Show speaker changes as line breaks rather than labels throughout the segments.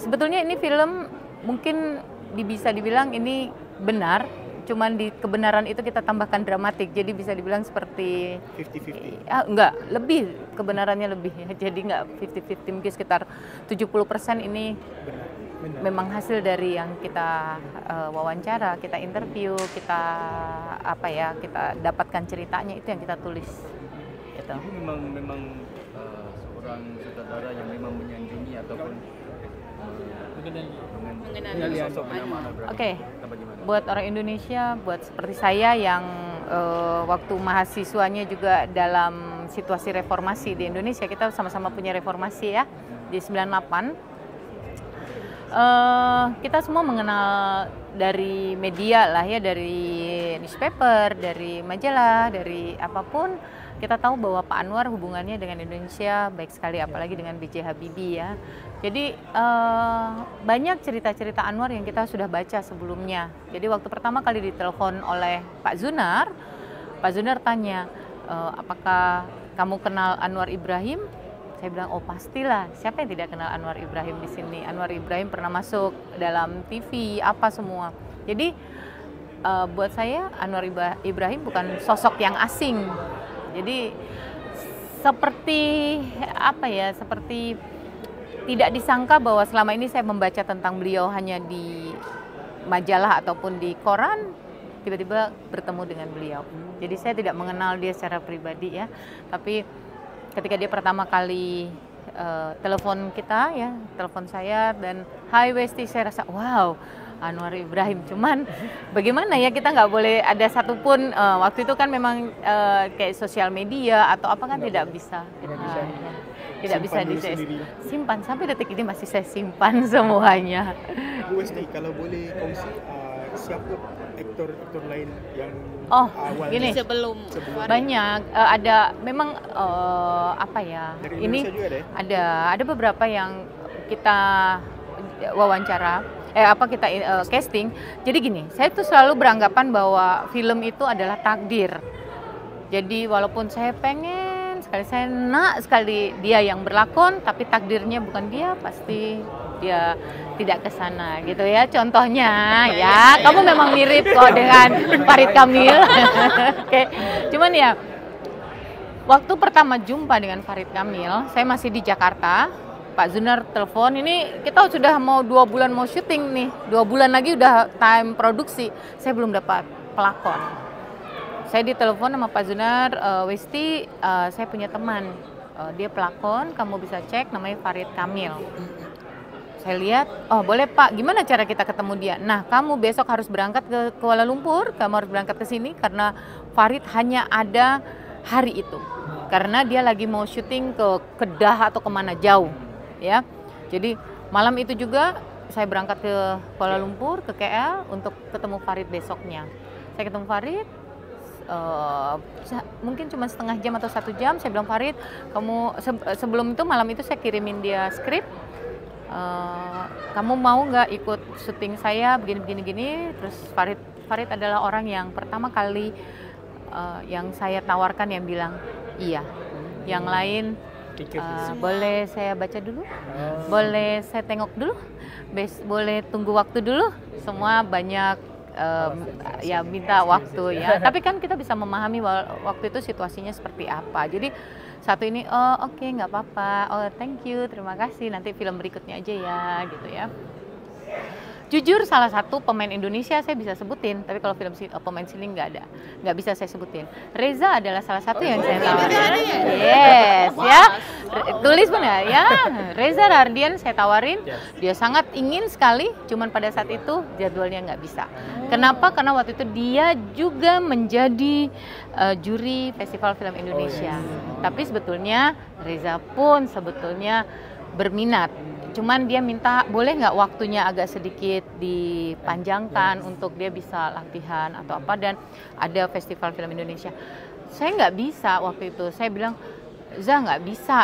Sebetulnya ini film mungkin bisa dibilang ini benar, cuman di kebenaran itu kita tambahkan dramatik, jadi bisa dibilang seperti
50-50.
enggak, lebih kebenarannya lebih ya. Jadi enggak 50-50, mungkin sekitar 70% ini
Benar.
memang hasil dari yang kita wawancara, kita interview, kita kita dapatkan ceritanya, itu yang kita tulis. Gitu.
Ibu memang seorang sutradara yang memang menyanjungi ataupun mengenali sosok bernama Anwar Ibrahim.
Oke. Buat orang Indonesia, buat seperti saya yang waktu mahasiswanya juga dalam situasi reformasi di Indonesia, kita sama-sama punya reformasi ya di 98. Kita semua mengenal dari media lah ya, dari newspaper, dari majalah, dari apapun, kita tahu bahwa Pak Anwar hubungannya dengan Indonesia baik sekali, apalagi dengan B.J. Habibie ya. Jadi banyak cerita-cerita Anwar yang kita sudah baca sebelumnya. Jadi waktu pertama kali ditelepon oleh Pak Zunar tanya, apakah kamu kenal Anwar Ibrahim? Saya bilang, oh pastilah, siapa yang tidak kenal Anwar Ibrahim di sini? Anwar Ibrahim pernah masuk dalam TV, apa semua. Jadi buat saya Anwar Ibrahim bukan sosok yang asing. Jadi seperti seperti tidak disangka bahwa selama ini saya membaca tentang beliau hanya di majalah ataupun di koran, tiba-tiba bertemu dengan beliau. Jadi saya tidak mengenal dia secara pribadi ya, tapi ketika dia pertama kali telepon saya dan Hai Westi, saya rasa wow, Anwar Ibrahim. Cuman bagaimana ya, kita nggak boleh ada satupun waktu itu kan memang kayak sosial media atau apa kan tidak bisa simpan sampai detik ini, masih saya simpan semuanya.
Bu Westi, kalau boleh kongsi siapa aktor lain yang
gini,
sebelum
banyak ada memang
dari
ini
Indonesia juga ada
ada beberapa yang kita wawancara kita casting. Jadi gini, saya tuh selalu beranggapan bahwa film itu adalah takdir. Jadi walaupun saya pengen sekali, saya nak sekali dia yang berlakon, tapi takdirnya bukan dia, pasti dia tidak ke sana gitu ya. Contohnya ya, kamu memang mirip kok dengan Farid Kamil. Oke. Cuman ya, waktu pertama jumpa dengan Farid Kamil, saya masih di Jakarta. Pak Zunar telepon, ini kita sudah mau 2 bulan mau syuting nih, 2 bulan lagi udah time produksi, saya belum dapat pelakon. Saya ditelepon sama Pak Zunar, Westi, saya punya teman, dia pelakon, kamu bisa cek, namanya Farid Kamil. Saya lihat, oh boleh Pak, gimana cara kita ketemu dia? Nah, kamu besok harus berangkat ke Kuala Lumpur, kamu harus berangkat ke sini karena Farid hanya ada hari itu. Karena dia lagi mau syuting ke Kedah atau kemana jauh. Ya, jadi malam itu juga saya berangkat ke Kuala Lumpur, ke KL untuk ketemu Farid besoknya. Saya ketemu Farid, mungkin cuma setengah jam atau 1 jam. Saya bilang, Farid, kamu sebelum itu malam itu saya kirimin dia skrip. Kamu mau nggak ikut syuting saya begini. Terus Farid adalah orang yang pertama kali yang saya tawarkan yang bilang iya. Yang lain boleh saya baca dulu, boleh saya tengok dulu, boleh tunggu waktu dulu. Semua banyak ya minta waktu ya. Tapi kan kita bisa memahami waktu itu situasinya seperti apa. Jadi satu ini, oke, nggak apa-apa, thank you, terima kasih, nanti film berikutnya aja ya gitu ya. Jujur salah satu pemain Indonesia saya bisa sebutin, tapi kalau film pemain sini nggak bisa saya sebutin. Reza adalah salah satu yang saya tawarin. Yes, ya. Tulis pun ya. Reza Rardian saya tawarin. Dia sangat ingin sekali, cuman pada saat itu jadwalnya nggak bisa. Kenapa? Karena waktu itu dia juga menjadi juri Festival Film Indonesia. Tapi sebetulnya Reza pun sebetulnya berminat. Cuman dia minta boleh nggak waktunya agak sedikit dipanjangkan untuk dia bisa latihan atau apa, dan ada Festival Film Indonesia. Saya nggak bisa waktu itu, saya bilang, Reza nggak bisa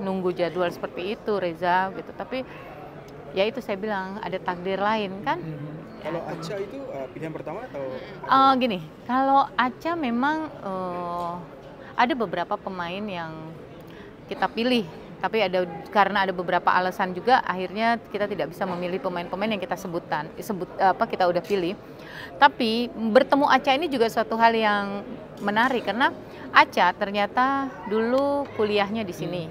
nunggu jadwal seperti itu Reza gitu. Tapi ya itu saya bilang ada takdir lain kan.
Kalau Acha itu pilihan pertama atau?
Gini, kalau Acha memang ada beberapa pemain yang kita pilih Tapi karena ada beberapa alasan juga akhirnya kita tidak bisa memilih pemain-pemain yang kita kita udah pilih. Tapi bertemu Acha ini juga suatu hal yang menarik karena Acha ternyata dulu kuliahnya di sini.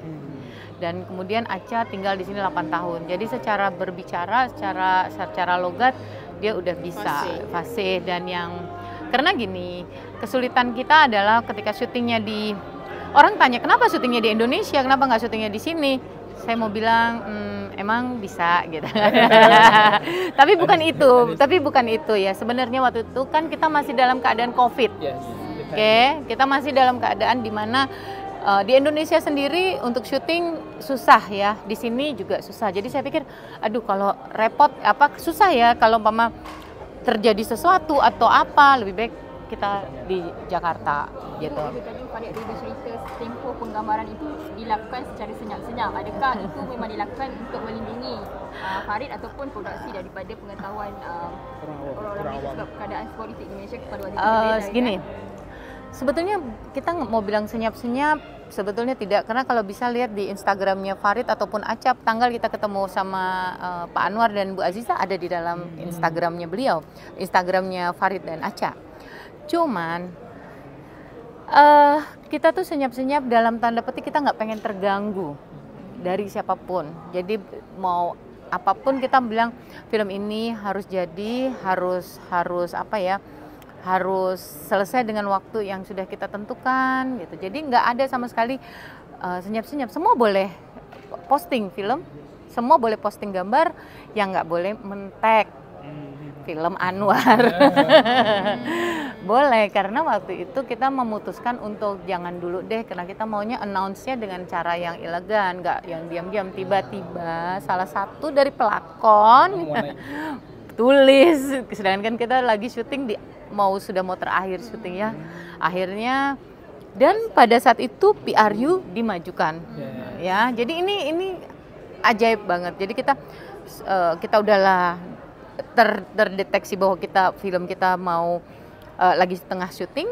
Dan kemudian Acha tinggal di sini 8 tahun. Jadi secara berbicara, secara logat dia udah bisa fasih dan karena gini, kesulitan kita adalah ketika syutingnya orang tanya kenapa syutingnya di Indonesia, kenapa nggak syutingnya di sini? Saya mau bilang emang bisa gitu. Tapi bukan itu ya. Sebenarnya waktu itu kan kita masih dalam keadaan COVID. Oke, kita masih dalam keadaan di mana di Indonesia sendiri untuk syuting susah ya, di sini juga susah. Jadi saya pikir, aduh kalau repot susah ya kalau umpama terjadi sesuatu atau apa, lebih baik kita di Jakarta gitu.
Tadi Farid bercerita tempoh penggambaran itu dilakukan secara senyap-senyap. Adakah itu memang dilakukan untuk melindungi Farid ataupun produksi daripada pengetahuan orang-orang sebab keadaan politik di Malaysia pada waktu itu?
Gini, sebetulnya kita mau bilang senyap-senyap, sebetulnya tidak, karena kalau bisa lihat di Instagramnya Farid ataupun Acha, tanggal kita ketemu sama Pak Anwar dan Bu Aziza ada di dalam Instagramnya beliau, Instagramnya Farid dan Acha. Cuman kita tuh senyap-senyap dalam tanda petik, kita nggak pengen terganggu dari siapapun. Jadi mau apapun kita bilang film ini harus jadi, harus harus selesai dengan waktu yang sudah kita tentukan gitu. Jadi nggak ada sama sekali senyap-senyap. Semua boleh posting film, semua boleh posting gambar, yang nggak boleh men-tag film Anwar. Boleh, karena waktu itu kita memutuskan untuk jangan dulu deh, karena kita maunya announce-nya dengan cara yang elegan, nggak yang diam-diam. Tiba-tiba salah satu dari pelakon tulis, sedangkan kita lagi syuting sudah mau terakhir syutingnya, akhirnya, dan pada saat itu PRU dimajukan, ya. Jadi ini ajaib banget. Jadi kita udahlah terdeteksi bahwa film kita mau lagi setengah syuting,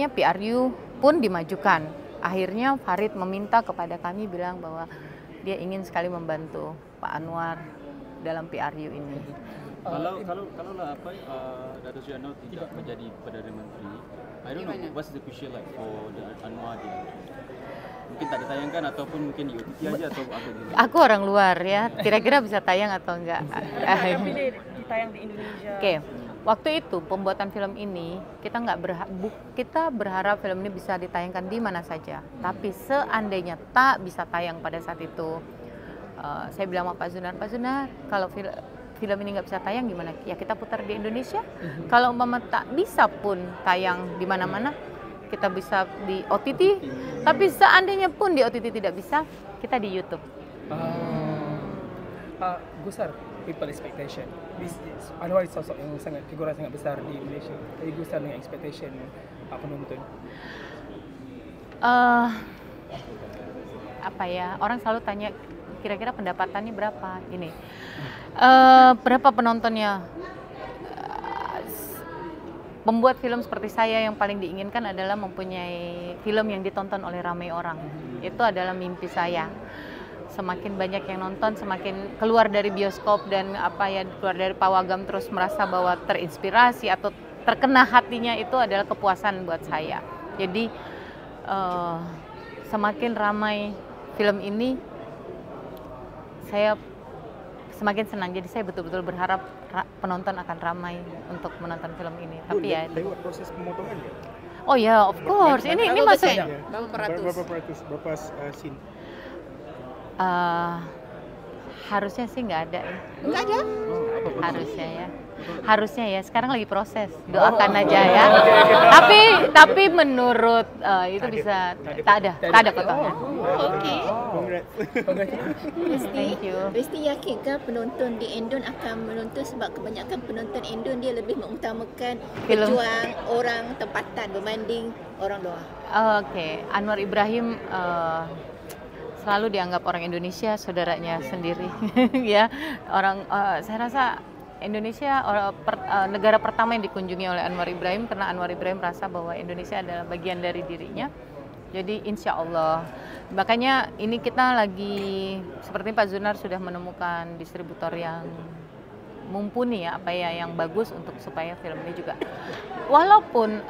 PRU pun dimajukan. Akhirnya Farid meminta kepada kami, bilang bahwa dia ingin sekali membantu Pak Anwar dalam PRU ini.
Kalau Dato' Sri Anwar tidak menjadi Perdana Menteri, I don't know what's the future like for the Anwar dia. Mungkin tak ditayangkan ataupun mungkin di OTT aja atau apa gitu.
Aku orang luar ya, kira-kira bisa tayang atau enggak?
Ditayang di Indonesia.
Oke. Waktu itu pembuatan film ini kita kita berharap film ini bisa ditayangkan di mana saja. Tapi seandainya tak bisa tayang pada saat itu, saya bilang sama Pak Zunar, kalau film ini nggak bisa tayang gimana? Ya kita putar di Indonesia. Kalau umpama tak bisa pun tayang di mana-mana, kita bisa di OTT. Tapi seandainya pun di OTT tidak bisa, kita di YouTube.
Gusar, people expectation. Anwar sosok yang figura sangat besar di Malaysia. Jadi Gusar dengan expectation penonton.
Orang selalu tanya kira-kira pendapatannya berapa? Ini berapa penontonnya? Membuat film seperti saya yang paling diinginkan adalah mempunyai film yang ditonton oleh ramai orang. Itu adalah mimpi saya. Semakin banyak yang nonton, semakin keluar dari bioskop dan keluar dari pawagam terus merasa bahwa terinspirasi atau terkena hatinya, itu adalah kepuasan buat saya. Jadi semakin ramai film ini, saya semakin senang. Jadi saya betul-betul berharap penonton akan ramai untuk menonton film ini. Tapi ya
lewat proses pemotongan ya?
Oh ya, of course. Ini maksudnya
berapa scene?
Harusnya sih nggak ada ya. Nggak ada? Harusnya ya. Sekarang lagi proses. Doakan aja ya. Tapi menurut itu bisa tak ada potongan.
Okey.
Thank you.
Mesti yakinkah penonton di Indon akan menonton, sebab kebanyakan penonton Indon dia lebih mengutamakan
Film.
pejuang orang tempatan berbanding orang luar.
Oke. Anwar Ibrahim selalu dianggap orang Indonesia saudaranya sendiri. Ya, saya rasa Indonesia negara pertama yang dikunjungi oleh Anwar Ibrahim, karena Anwar Ibrahim merasa bahwa Indonesia adalah bagian dari dirinya. Jadi insya Allah. Makanya ini kita lagi seperti Pak Zunar sudah menemukan distributor yang mumpuni yang bagus untuk supaya film ini juga walaupun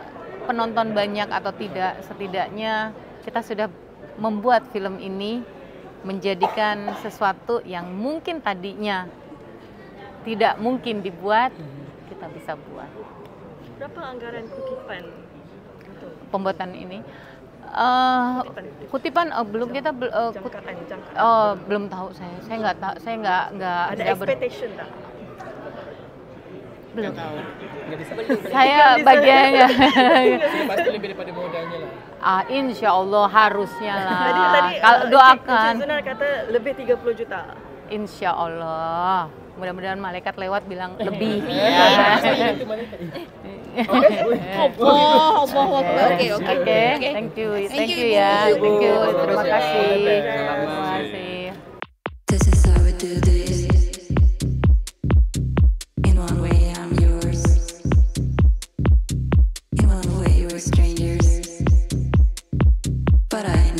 penonton banyak atau tidak, setidaknya kita sudah membuat film ini menjadikan sesuatu yang mungkin tadinya tidak mungkin dibuat, kita bisa buat.
Berapa anggaran kutipan untuk
pembuatan ini? Kutipan belum kita
jangkaan.
belum tahu saya nggak tahu, saya nggak
Ada expectation tak?
belum
tahu. Nggak bisa.
saya bagiannya
Pasti lebih daripada modalnya lah.
insya Allah harusnya lah.
Tadi
Kalau doakan
Encik Zunar kata lebih 30 juta.
insya Allah, mudah-mudahan malaikat lewat bilang lebih.
Itu malaikat.
Oke, thank you ya, thank you, terima kasih. Terima kasih.
This is how we do this. In one way I'm yours. In one way we're strangers. But I